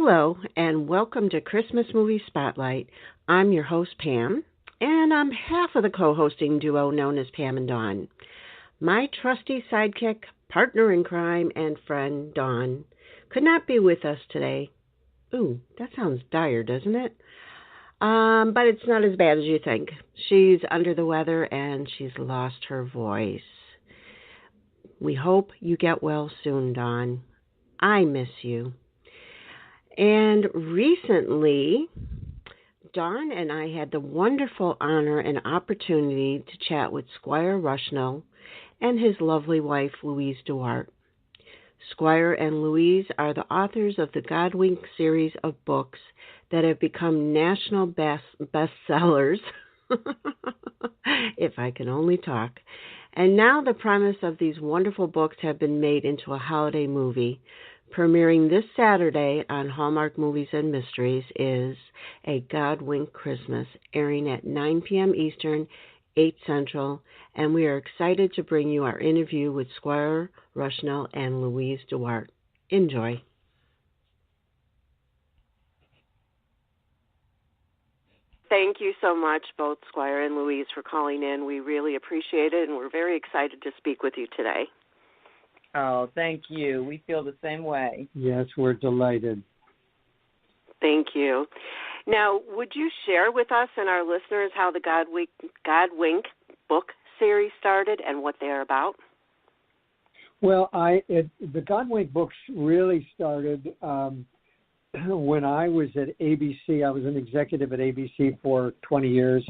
Hello, and welcome to Christmas MuVies Spotlight. I'm your host, Pam, and I'm half of the co-hosting duo known as Pam and Dawn. My trusty sidekick, partner in crime, and friend, Dawn, could not be with us today. Ooh, that sounds dire, doesn't it? But it's not as bad as you think. She's under the weather, and she's lost her voice. We hope you get well soon, Dawn. I miss you. And recently, Dawn and I had the wonderful honor and opportunity to chat with SQuire Rushnell and his lovely wife, Louise Duart. SQuire and Louise are the authors of the Godwink series of books that have become national bestsellers, if I can only talk. And now the premise of these wonderful books have been made into a holiday movie. Premiering this Saturday on Hallmark Movies Mysteries is A Godwink-Christmas, airing at 9 p.m. Eastern, 8 Central, and we are excited to bring you our interview with SQuire Rushnell and Louise Duart. Enjoy. Thank you so much, both SQuire and Louise, for calling in. We really appreciate it, and we're very excited to speak with you today. Oh, thank you. We feel the same way. Yes, we're delighted. Thank you. Now, would you share with us and our listeners how the Godwink book series started and what they're about? Well, the Godwink books really started when I was at ABC. I was an executive at ABC for 20 years,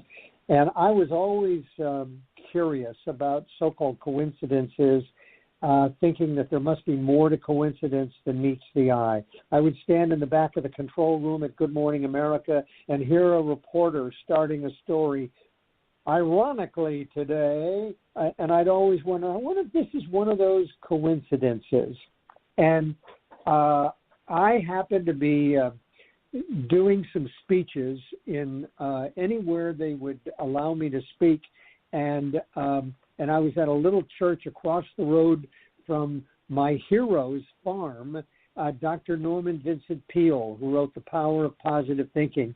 and I was always curious about so-called coincidences, thinking that there must be more to coincidence than meets the eye. I would stand in the back of the control room at Good Morning America and hear a reporter starting a story, ironically today, and I'd always wonder, I wonder if this is one of those coincidences. And I happened to be doing some speeches in anywhere they would allow me to speak, and I was at a little church across the road from my hero's farm, Dr. Norman Vincent Peale, who wrote The Power of Positive Thinking.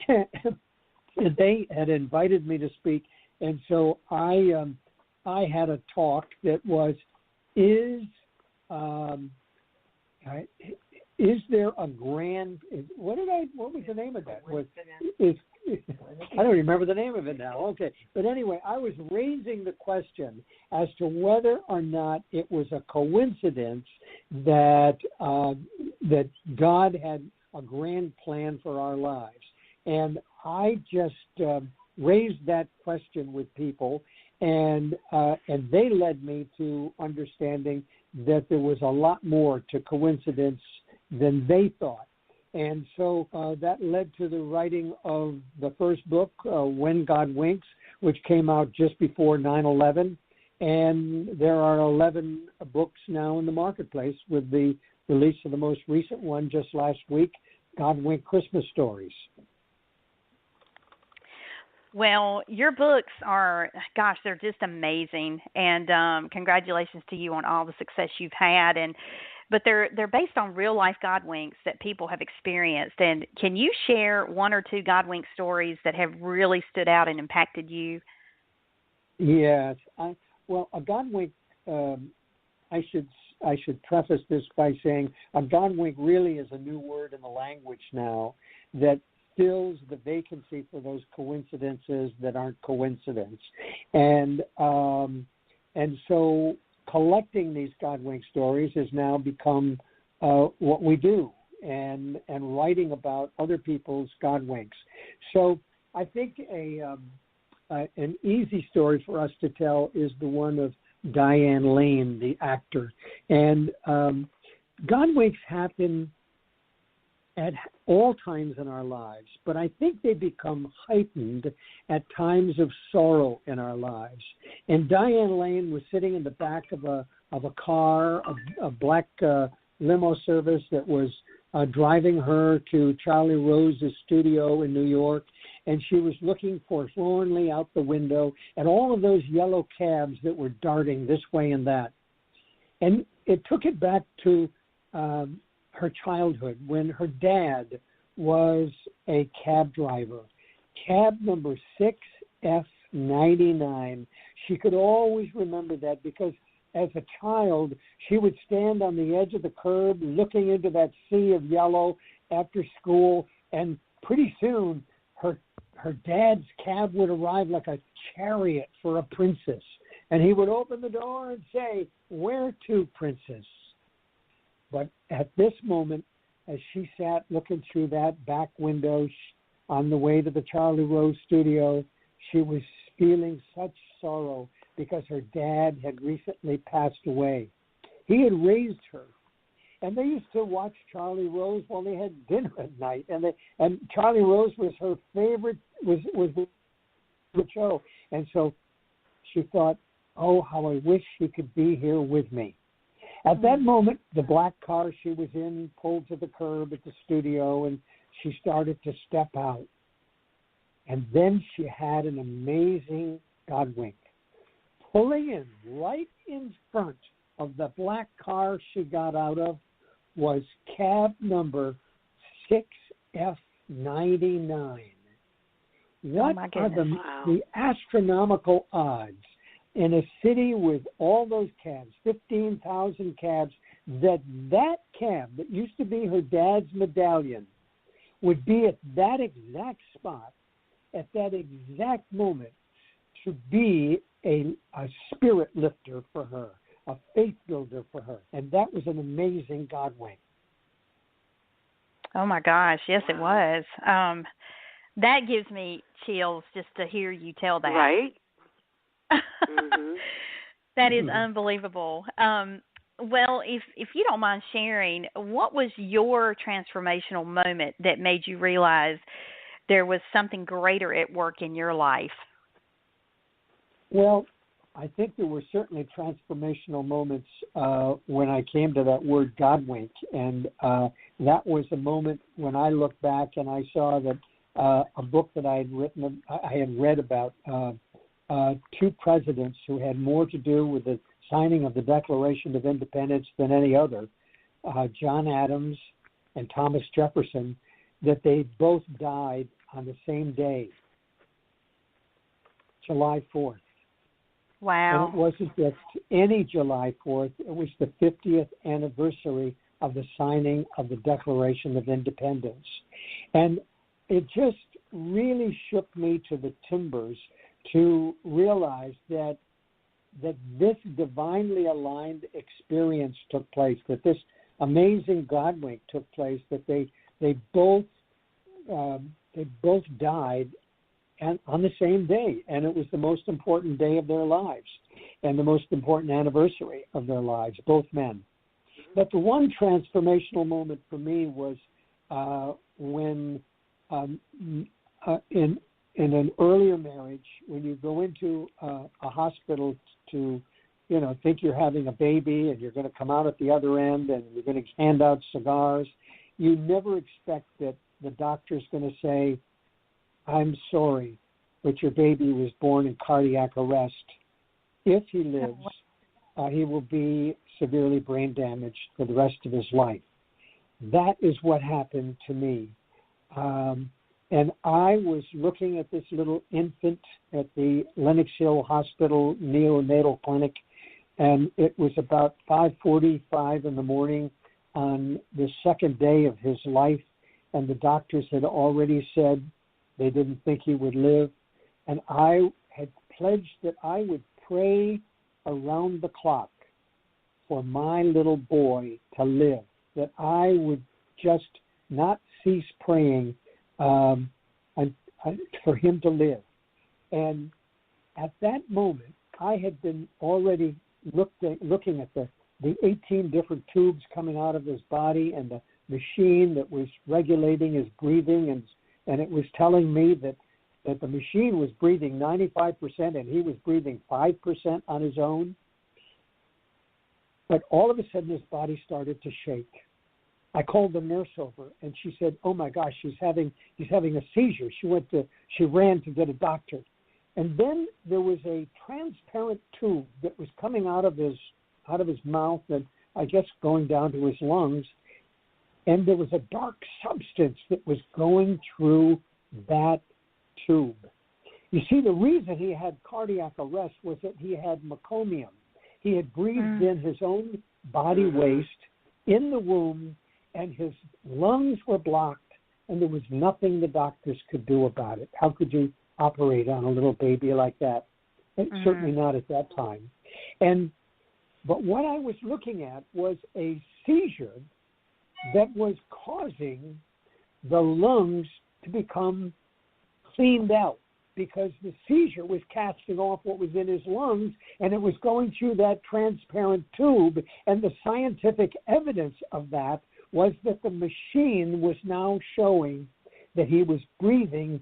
They had invited me to speak, and so I had a talk that was, is there a grand? What was the name of that? I don't remember the name of it now. Okay, but anyway, I was raising the question as to whether or not it was a coincidence that that God had a grand plan for our lives, and I just raised that question with people, and they led me to understanding that there was a lot more to coincidence than they thought. And so that led to the writing of the first book, When God Winks, which came out just before 9/11. And there are 11 books now in the marketplace, with the release of the most recent one just last week, Godwink Christmas Stories. Well, your books are, gosh, they're just amazing. And congratulations to you on all the success you've had. But they're based on real life Godwinks that people have experienced. And can you share one or two Godwink stories that have really stood out and impacted you? Yes. A Godwink. I should preface this by saying a Godwink really is a new word in the language now that fills the vacancy for those coincidences that aren't coincidence, and so collecting these Godwink stories has now become what we do, and writing about other people's Godwinks. So I think an easy story for us to tell is the one of Diane Lane, the actor. And Godwinks happen at all times in our lives, but I think they become heightened at times of sorrow in our lives. And Diane Lane was sitting in the back of a car, a black limo service that was driving her to Charlie Rose's studio in New York, and she was looking forlornly out the window at all of those yellow cabs that were darting this way and that. And it took it back to her childhood when her dad was a cab driver, cab number 6F99. She could always remember that because as a child, she would stand on the edge of the curb looking into that sea of yellow after school, and pretty soon her dad's cab would arrive like a chariot for a princess, and he would open the door and say, "Where to, princess?" But at this moment, as she sat looking through that back window on the way to the Charlie Rose studio, she was feeling such sorrow because her dad had recently passed away. He had raised her, and they used to watch Charlie Rose while they had dinner at night, and Charlie Rose was her favorite, was the show, and so she thought, "Oh, how I wish he could be here with me." At that moment, the black car she was in pulled to the curb at the studio, and she started to step out. And then she had an amazing Godwink. Pulling in right in front of the black car she got out of was cab number 6F99. What are the astronomical odds in a city with all those cabs, 15,000 cabs, that cab that used to be her dad's medallion would be at that exact spot, at that exact moment, to be a spirit lifter for her, a faith builder for her. And that was an amazing Godwink. Oh, my gosh. Yes, it was. That gives me chills just to hear you tell that. Right? Mm-hmm. That is unbelievable. Well, if you don't mind sharing, what was your transformational moment that made you realize there was something greater at work in your life? Well, I think there were certainly transformational moments when I came to that word Godwink, and that was the moment when I looked back and I saw that a book that I had read about two presidents who had more to do with the signing of the Declaration of Independence than any other, John Adams and Thomas Jefferson, that they both died on the same day, July 4th. Wow. And it wasn't just any July 4th. It was the 50th anniversary of the signing of the Declaration of Independence. And it just really shook me to the timbers to realize that this divinely aligned experience took place, that this amazing Godwink took place, that they both died and on the same day, and it was the most important day of their lives and the most important anniversary of their lives, both men. But the one transformational moment for me was when in an earlier marriage, when you go into a hospital to, think you're having a baby and you're going to come out at the other end and you're going to hand out cigars, you never expect that the doctor's going to say, "I'm sorry, but your baby was born in cardiac arrest. If he lives, he will be severely brain damaged for the rest of his life." That is what happened to me. And I was looking at this little infant at the Lenox Hill Hospital neonatal clinic, and it was about 5:45 in the morning on the second day of his life, and the doctors had already said they didn't think he would live. And I had pledged that I would pray around the clock for my little boy to live, that I would just not cease praying for him to live. And at that moment, I had been already looking at the 18 different tubes coming out of his body and the machine that was regulating his breathing, and it was telling me that the machine was breathing 95% and he was breathing 5% on his own. But all of a sudden his body started to shake. I called the nurse over and she said, "Oh my gosh, he's having a seizure." She ran to get a doctor. And then there was a transparent tube that was coming out of his mouth and I guess going down to his lungs. and there was a dark substance that was going through that tube. You see, the reason he had cardiac arrest was that he had meconium. He had breathed in his own body waste in the womb, and his lungs were blocked, and there was nothing the doctors could do about it. How could you operate on a little baby like that? Certainly not at that time. But what I was looking at was a seizure that was causing the lungs to become cleaned out, because the seizure was casting off what was in his lungs, and it was going through that transparent tube. And the scientific evidence of that was that the machine was now showing that he was breathing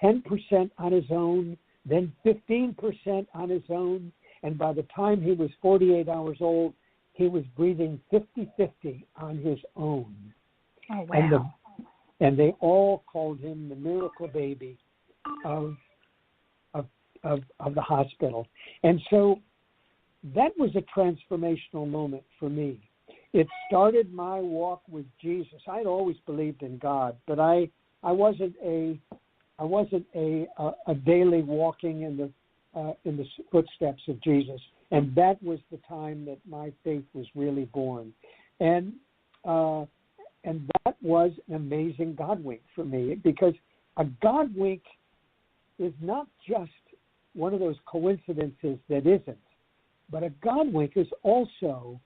10% on his own, then 15% on his own, and by the time he was 48 hours old, he was breathing 50-50 on his own. Oh, wow. And they all called him the miracle baby of the hospital. And so that was a transformational moment for me. It started my walk with Jesus. I'd always believed in God, but I wasn't a daily walking in the footsteps of Jesus. And that was the time that my faith was really born. And that was an amazing Godwink for me, because a Godwink is not just one of those coincidences that isn't, but a Godwink is also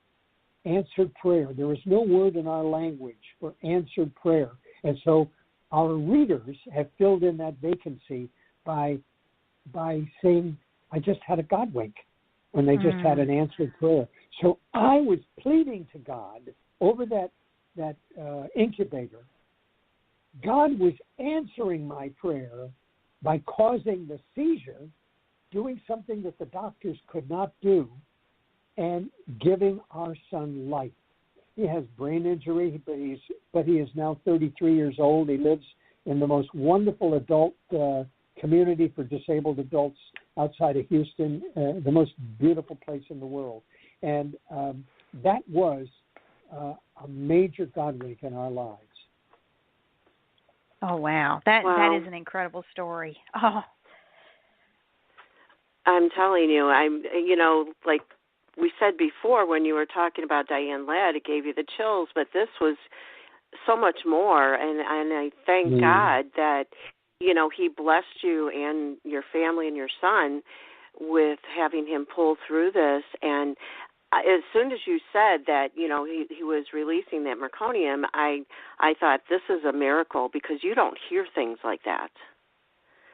answered prayer. There is no word in our language for answered prayer. And so our readers have filled in that vacancy by saying, I just had a Godwink, when they just had an answered prayer. So I was pleading to God over that incubator. God was answering my prayer by causing the seizure, doing something that the doctors could not do, and giving our son life. He has brain injury, but he is now 33 years old. He lives in the most wonderful adult community for disabled adults outside of Houston, the most beautiful place in the world. And that was a major Godwink in our lives. Oh, wow. That is an incredible story. Oh. I'm telling you, like we said before when you were talking about Diane Ladd, it gave you the chills, but this was so much more. And I thank God that, he blessed you and your family and your son with having him pull through this. And as soon as you said that, he was releasing that meconium, I thought, this is a miracle, because you don't hear things like that.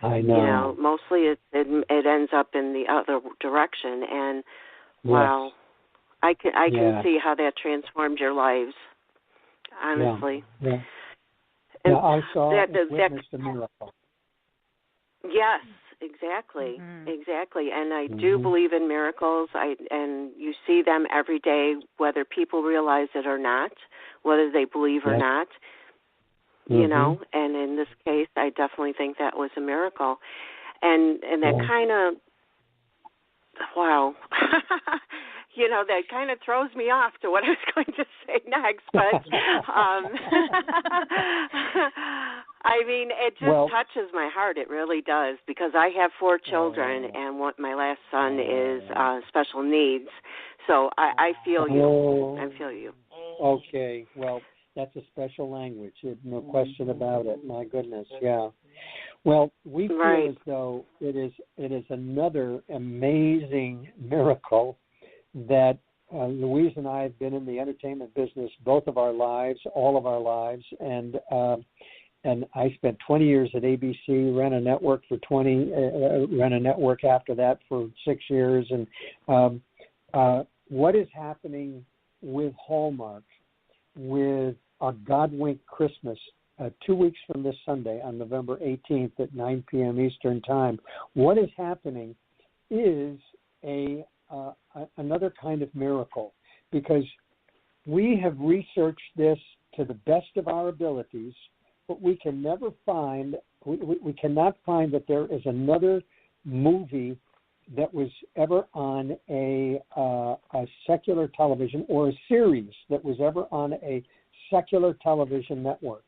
I know. Mostly it ends up in the other direction, and wow, I can see how that transformed your lives. Honestly, yeah. And I saw and witnessed a miracle. Yes, exactly, exactly. And I do believe in miracles. And you see them every day, whether people realize it or not, whether they believe or not. And in this case, I definitely think that was a miracle. And that kind of, wow, that kind of throws me off to what I was going to say next. But, I mean, it just touches my heart. It really does, because I have 4 children, and my last son is special needs. So I feel you. I feel you. Okay, well, that's a special language, no question about it. My goodness, yeah. Well, we feel as though it is another amazing miracle that Louise and I have been in the entertainment business both of our lives, all of our lives, and I spent 20 years at ABC, ran a network for ran a network after that for 6 years, and what is happening with Hallmark, with a Godwink-Christmas, 2 weeks from this Sunday on November 18th at 9 p.m. Eastern Time. What is happening is another kind of miracle, because we have researched this to the best of our abilities, but we can never find, we cannot find that there is another movie that was ever on a secular television, or a series that was ever on a secular television network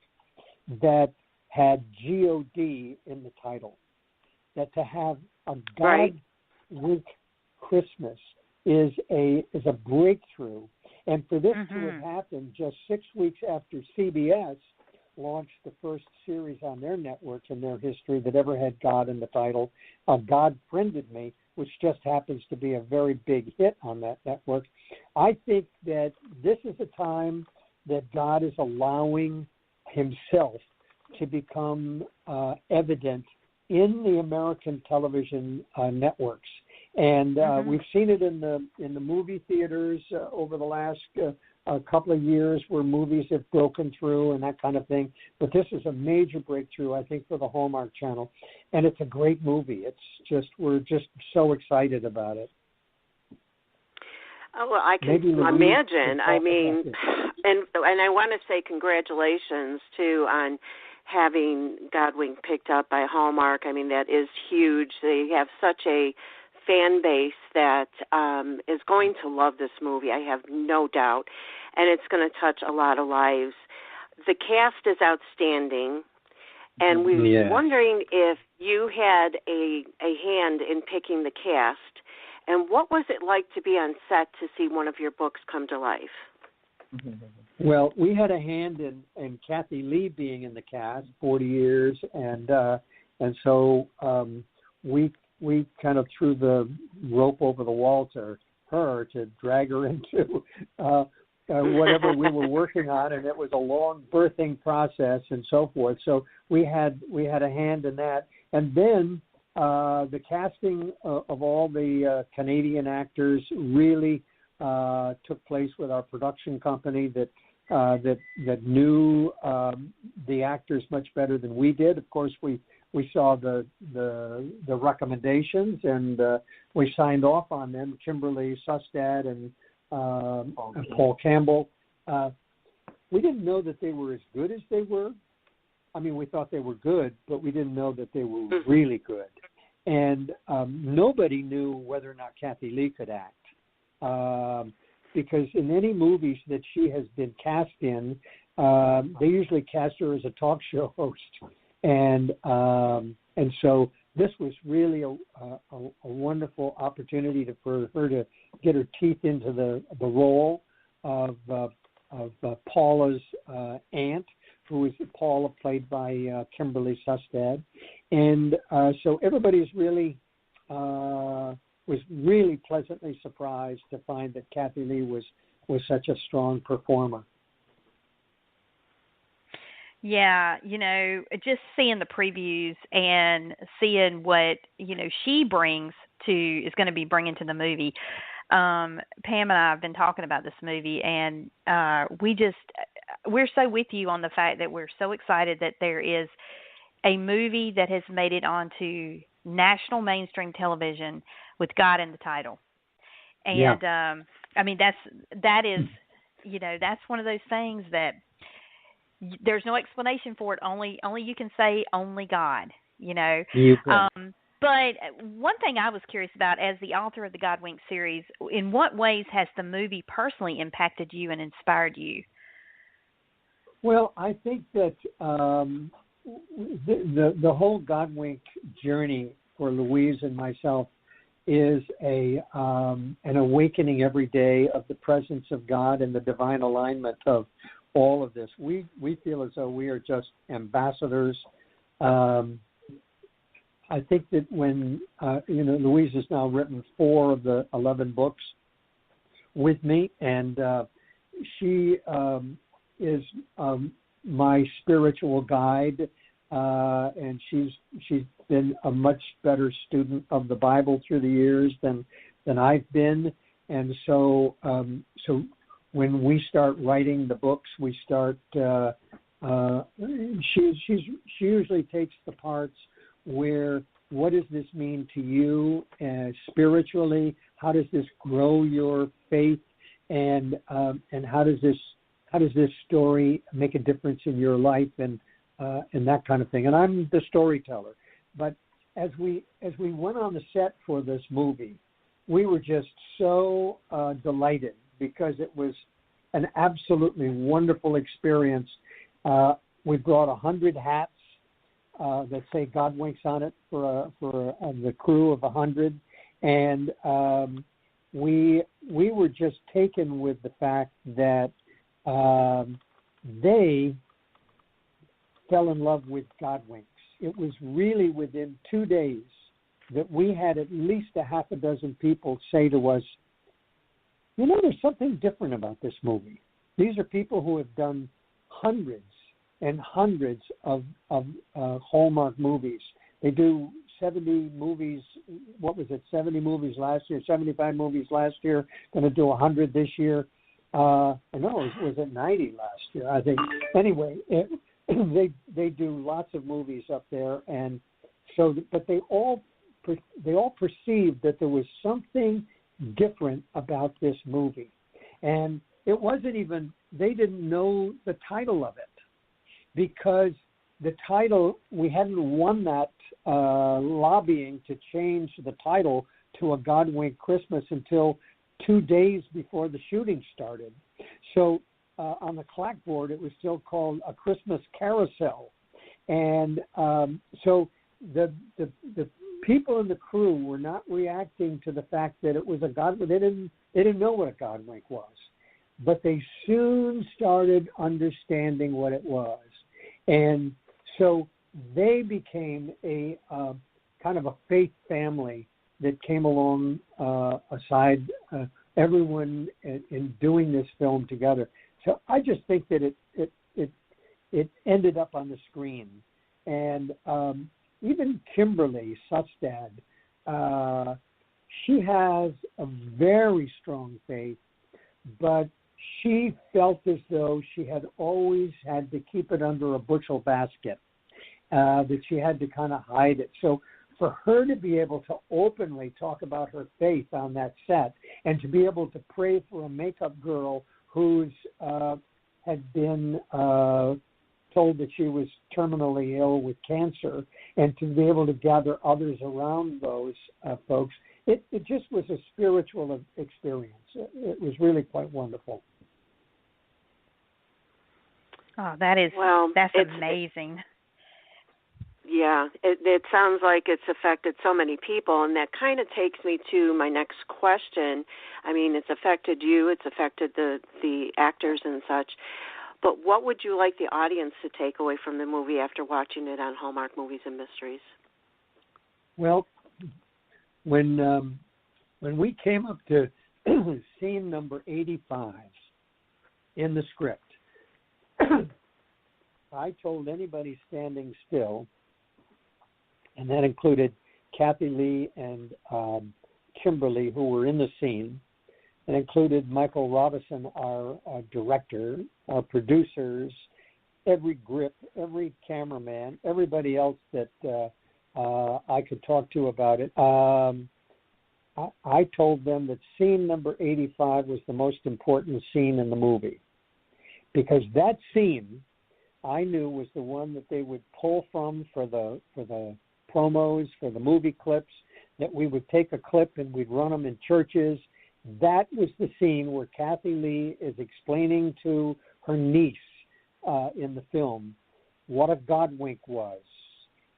that had G-O-D in the title. That to have a Godwink-Christmas is a breakthrough. And for this to have happened just 6 weeks after CBS launched the first series on their network in their history that ever had God in the title, God Friended Me, which just happens to be a very big hit on that network. I think that this is a time that God is allowing himself to become evident in the American television networks. And we've seen it in the movie theaters over the last couple of years where movies have broken through and that kind of thing. But this is a major breakthrough, I think, for the Hallmark Channel. And it's a great movie. We're just so excited about it. Oh, well, I can imagine. I mean, and I want to say congratulations, too, on having Godwink picked up by Hallmark. I mean, that is huge. They have such a fan base that is going to love this movie, I have no doubt, and it's going to touch a lot of lives. The cast is outstanding, and we were wondering if you had a hand in picking the cast, and what was it like to be on set to see one of your books come to life? Well, we had a hand in Kathy Lee being in the cast 40 years, and so we kind of threw the rope over the wall to her to drag her into whatever we were working on, and it was a long birthing process and so forth. So we had a hand in that, and then the casting of all the Canadian actors really took place with our production company that knew the actors much better than we did. Of course, we saw the recommendations and we signed off on them. Kimberley Sustad and Paul Campbell. We didn't know that they were as good as they were. I mean, we thought they were good, but we didn't know that they were really good. And nobody knew whether or not Kathy Lee could act. Because in any movies that she has been cast in, they usually cast her as a talk show host. And so this was really a wonderful opportunity for her to get her teeth into the role of Paula's aunt, who is Paula, played by Kimberley Sustad. And so everybody's really was really pleasantly surprised to find that Kathy Lee was such a strong performer. Yeah, just seeing the previews and seeing what, she is going to be bringing to the movie. Pam and I have been talking about this movie, and we're so with you on the fact that we're so excited that there is a movie that has made it onto national mainstream television with God in the title. And I mean, that is that's one of those things that there's no explanation for it. Only you can say only God, But one thing I was curious about, as the author of the Godwink series, in what ways has the movie personally impacted you and inspired you? Well, I think that the whole Godwink journey for Louise and myself is an awakening every day of the presence of God and the divine alignment of all of this. We feel as though we are just ambassadors. I think that when Louise has now written 4 of the 11 books with me, and she is my spiritual guide, and she's been a much better student of the Bible through the years than I've been, and so when we start writing the books, we start. She usually takes the parts where, what does this mean to you spiritually? How does this grow your faith, and how does this story make a difference in your life, and that kind of thing? And I'm the storyteller. But as we went on the set for this movie, we were just so delighted, because it was an absolutely wonderful experience. We brought 100 hats that say Godwink'S on it for the crew of 100, and we were just taken with the fact that they fell in love with Godwink'S. It was really within 2 days that we had at least a half a dozen people say to us, there's something different about this movie. These are people who have done hundreds and hundreds of Hallmark movies. They do 70 movies, 70 movies last year, 75 movies last year, going to do 100 this year. Was it 90 last year, I think. Anyway, they do lots of movies up there, and so, but they all perceived that there was something different about this movie. And it wasn't even, they didn't know the title of it, because the title, we hadn't won that lobbying to change the title to A Godwink-Christmas until 2 days before the shooting started. So on the clapboard, it was still called A Christmas Carousel. And so the people in the crew were not reacting to the fact that it was a Godwink. They didn't know what a Godwink was, but they soon started understanding what it was, and so they became a kind of a faith family that came along aside everyone in doing this film together. So I just think that it ended up on the screen, and even Kimberley Sustad, she has a very strong faith, but she felt as though she had always had to keep it under a bushel basket, that she had to kind of hide it. So for her to be able to openly talk about her faith on that set, and to be able to pray for a makeup girl who's had been told that she was terminally ill with cancer, and to be able to gather others around those folks, it just was a spiritual experience. It was really quite wonderful. Oh, that's amazing. Yeah, it sounds like it's affected so many people, and that kind of takes me to my next question. I mean, it's affected you, it's affected the actors and such, but what would you like the audience to take away from the movie after watching it on Hallmark Movies and Mysteries? Well, when we came up to scene number 85 in the script, I told anybody standing still, and that included Kathy Lee and Kimberley, who were in the scene, and included Michael Robison, our director, our producers, every grip, every cameraman, everybody else that I could talk to about it. I told them that scene number 85 was the most important scene in the movie, because that scene I knew was the one that they would pull from for the promos, for the movie clips, that we would take a clip and we'd run them in churches. That was the scene where Kathy Lee is explaining to her niece in the film what a Godwink was,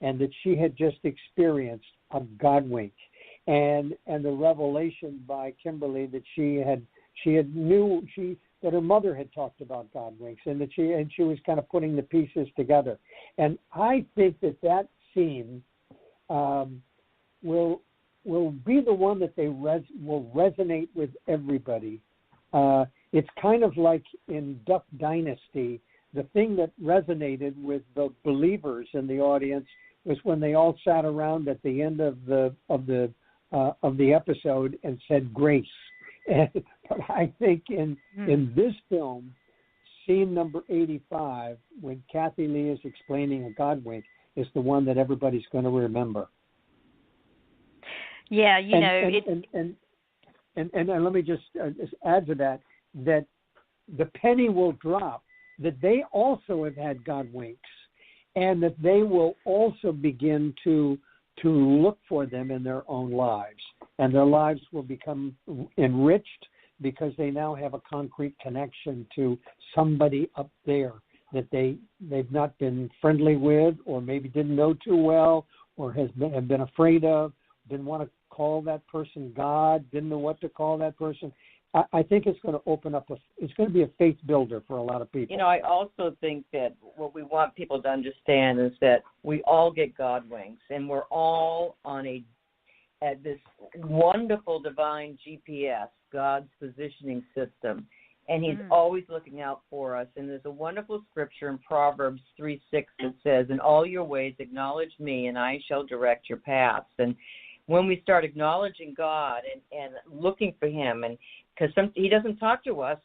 and that she had just experienced a Godwink, and the revelation by Kimberley that that her mother had talked about Godwinks, and that she was kind of putting the pieces together. And I think that scene will be the one that will resonate with everybody. It's kind of like in Duck Dynasty. The thing that resonated with the believers in the audience was when they all sat around at the end of the episode and said grace. But I think in this film, scene number 85, when Kathy Lee is explaining a Godwink, is the one that everybody's going to remember. Yeah, and let me just add to that the penny will drop that they also have had Godwinks, and that they will also begin to look for them in their own lives, and their lives will become enriched because they now have a concrete connection to somebody up there that they've not been friendly with, or maybe didn't know too well, or have been afraid of, didn't want to call that person God, didn't know what to call that person. I think it's going to open up it's going to be a faith builder for a lot of people. I also think that what we want people to understand is that we all get Godwinks, and we're all on at this wonderful divine GPS, God's positioning system, and He's always looking out for us. And there's a wonderful scripture in Proverbs 3:6 that says, "In all your ways acknowledge me, and I shall direct your paths." And when we start acknowledging God and looking for Him, and because He doesn't talk to us,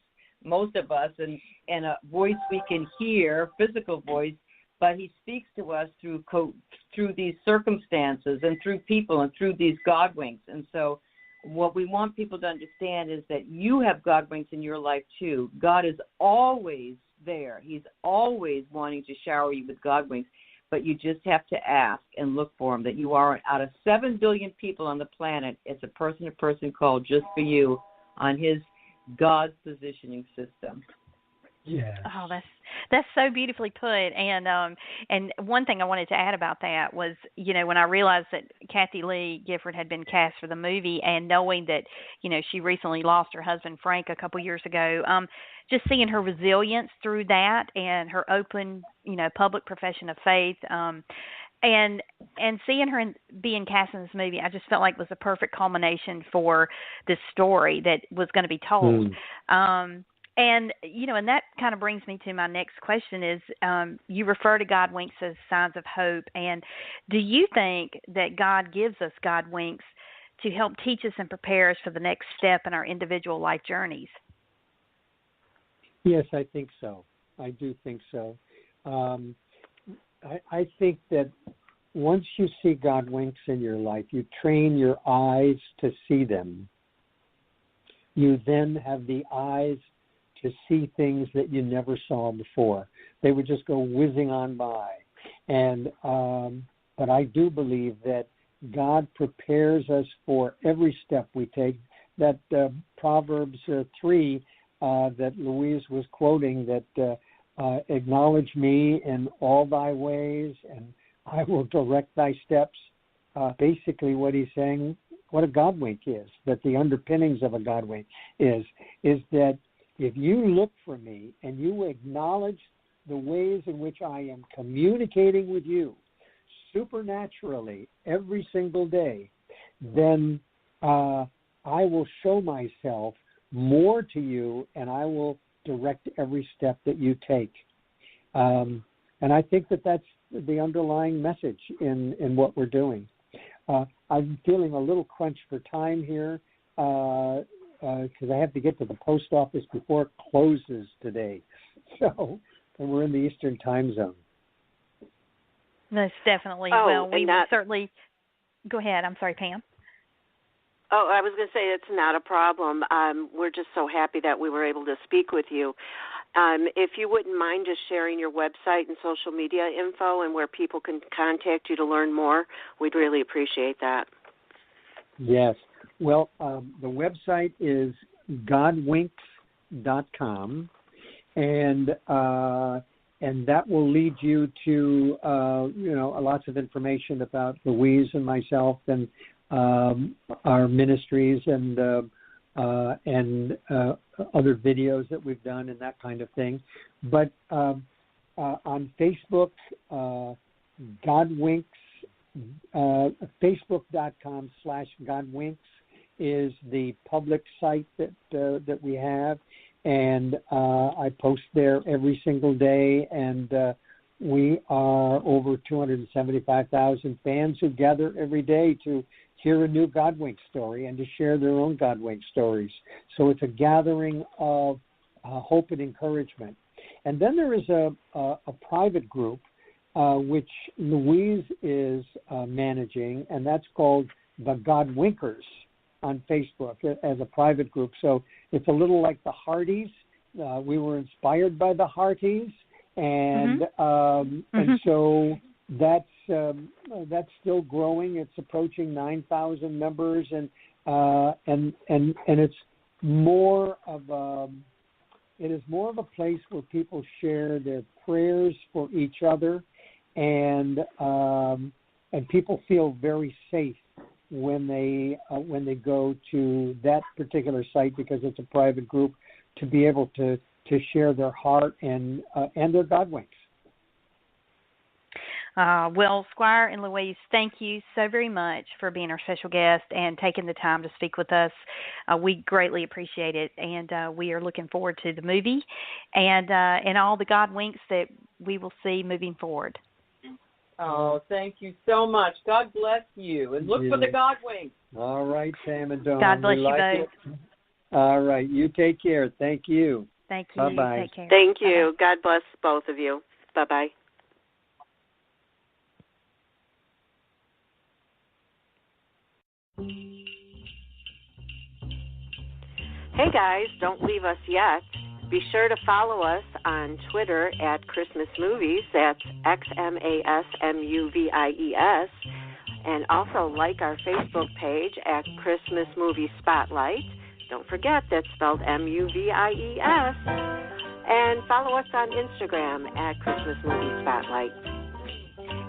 most of us, in a voice we can hear, physical voice, but He speaks to us through these circumstances and through people and through these Godwinks. And so what we want people to understand is that you have Godwinks in your life too. God is always there. He's always wanting to shower you with Godwinks, but you just have to ask and look for Him, that you are, out of 7 billion people on the planet, it's a person-to-person call just for you on His God's positioning system. Yeah. Oh, that's so beautifully put. And one thing I wanted to add about that was, when I realized that Kathy Lee Gifford had been cast for the movie, and knowing that, she recently lost her husband Frank a couple years ago, just seeing her resilience through that and her open, public profession of faith, and seeing her being cast in this movie, I just felt like it was a perfect culmination for this story that was going to be told. And that kind of brings me to my next question is, you refer to Godwinks as signs of hope. And do you think that God gives us Godwinks to help teach us and prepare us for the next step in our individual life journeys? Yes, I think so. I do think so. I think that once you see Godwinks in your life, you train your eyes to see them. You then have the eyes to see things that you never saw before. They would just go whizzing on by. And but I do believe that God prepares us for every step we take. That Proverbs 3 that Louise was quoting, that acknowledge me in all thy ways, and I will direct thy steps. Basically what he's saying, what a Godwink is, that the underpinnings of a Godwink is that if you look for me and you acknowledge the ways in which I am communicating with you supernaturally every single day, then I will show myself more to you, and I will direct every step that you take. And I think that that's the underlying message in what we're doing. I'm feeling a little crunch for time here because I have to get to the post office before it closes today. So, and we're in the Eastern time zone. Most definitely. Oh, well, we will certainly go ahead. I'm sorry, Pam. Oh, I was going to say it's not a problem. We're just so happy that we were able to speak with you. If you wouldn't mind just sharing your website and social media info and where people can contact you to learn more, we'd really appreciate that. Yes. Well, the website is godwinks.com, and that will lead you to lots of information about Louise and myself and our ministries and other videos that we've done and that kind of thing. But on Facebook, Godwinks, Facebook.com/Godwinks is the public site that we have, and I post there every single day, and we are over 275,000 fans who gather every day to hear a new Godwink story and to share their own Godwink stories. So it's a gathering of hope and encouragement. And then there is a private group which Louise is managing, and that's called the Godwink'S on Facebook as a private group. So it's a little like the Hardys. We were inspired by the Hardys, and and so that's still growing. It's approaching 9,000 members, and it's more of a place where people share their prayers for each other, and people feel very safe when they go to that particular site, because it's a private group, to be able to share their heart and their Godwinks. Well, Squire and Louise, thank you so very much for being our special guest and taking the time to speak with us. We greatly appreciate it, and we are looking forward to the movie and all the Godwinks that we will see moving forward. Oh, thank you so much. God bless you, and look for the Godwinks. All right, Pam and Dawn. God bless you both. All right, you take care. Thank you. Thank you. Bye-bye. Take care. Thank you. Bye-bye. God bless both of you. Bye-bye. Hey guys, don't leave us yet. Be sure to follow us on Twitter at Christmas Movies. That's XMASMUVIES. And also like our Facebook page at Christmas MuVies Spotlight. Don't forget that's spelled MUVIES. And follow us on Instagram at Christmas MuVies Spotlight.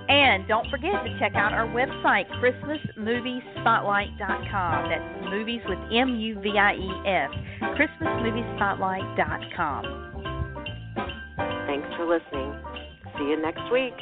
And don't forget to check out our website, ChristmasMoviesSpotlight.com. That's movies with MUVIES. ChristmasMoviesSpotlight.com. Thanks for listening. See you next week.